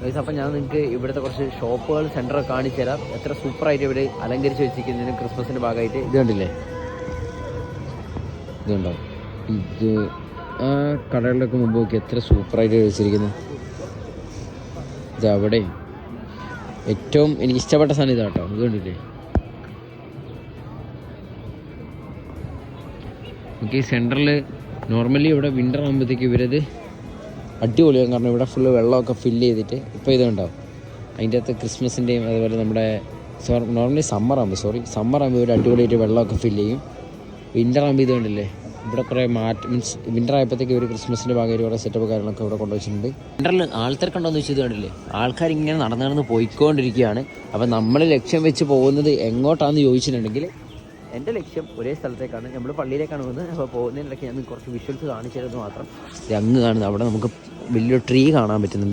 Guys, അപ്പം ഞാൻ നിങ്ങൾക്ക് ഇവിടുത്തെ കുറച്ച് ഷോപ്പുകൾ സെൻറ്ററൊക്കെ കാണിച്ചു തരാം. എത്ര സൂപ്പറായിട്ട് ഇവർ അലങ്കരിച്ച് വെച്ചിരിക്കുന്നതിന് ക്രിസ്മസിൻ്റെ ഭാഗമായിട്ട്. ഇത് കണ്ടില്ലേ, ഇതുണ്ടോ? ഇത് ആ കടകളിലൊക്കെ മുമ്പ് നോക്കി എത്ര സൂപ്പറായിട്ട് വെച്ചിരിക്കുന്നത്. ഇത് അവിടെ ഏറ്റവും എനിക്ക് ഇഷ്ടപ്പെട്ട സാധനം ഇതാ കേട്ടോ. ഇത് കണ്ടില്ലേ, നമുക്ക് ഈ സെൻറ്ററിൽ നോർമലി ഇവിടെ വിൻ്റർ ആകുമ്പോഴത്തേക്ക് ഇവരത് അടിപൊളിയാകും. കാരണം ഇവിടെ ഫുള്ള് വെള്ളമൊക്കെ ഫില്ല് ചെയ്തിട്ട് ഇപ്പോൾ ഇതുണ്ടാവും. അതിൻ്റെ അകത്ത് ക്രിസ്മസിൻ്റെയും അതുപോലെ നമ്മുടെ നോർമലി സമ്മർ ആകുമ്പോൾ ഇവർ അടിപൊളിയായിട്ട് വെള്ളമൊക്കെ ഫില്ല് ചെയ്യും. വിൻ്റർ ആകുമ്പോൾ ഇത് കണ്ടില്ലേ, ഇവിടെ കുറേ മീൻസ് വിൻ്റർ ആയപ്പോഴത്തേക്ക് ഒരു ക്രിസ്മസിൻ്റെ ഭാഗമായിട്ട് കുറേ സെറ്റപ്പ് കാര്യങ്ങളൊക്കെ ഇവിടെ കൊണ്ടുവച്ചിട്ടുണ്ട്. വിൻ്ററിൽ ആൾക്കാർക്കുണ്ടോയെന്ന് വെച്ചാൽ ഇത് കണ്ടില്ലേ, ആൾക്കാർ ഇങ്ങനെ നടന്ന് പോയിക്കൊണ്ടിരിക്കുകയാണ്. അപ്പം നമ്മൾ ലക്ഷ്യം വെച്ച് പോകുന്നത് എങ്ങോട്ടാണെന്ന് ചോദിച്ചിട്ടുണ്ടെങ്കിൽ എൻ്റെ ലക്ഷ്യം ഒരേ സ്ഥലത്തേക്കാണ്. നമ്മൾ പള്ളിയിലേക്കാണ് പോകുന്നത്. അപ്പോൾ പോകുന്നതിനിടയ്ക്ക് ഞാൻ കുറച്ച് വിഷ്വൽസ് കാണിച്ചു തരുന്നത് മാത്രം. അങ്ങ് കാണുന്നത് അവിടെ നമുക്ക് വലിയൊരു ട്രീ കാണാൻ പറ്റുന്നുണ്ട്.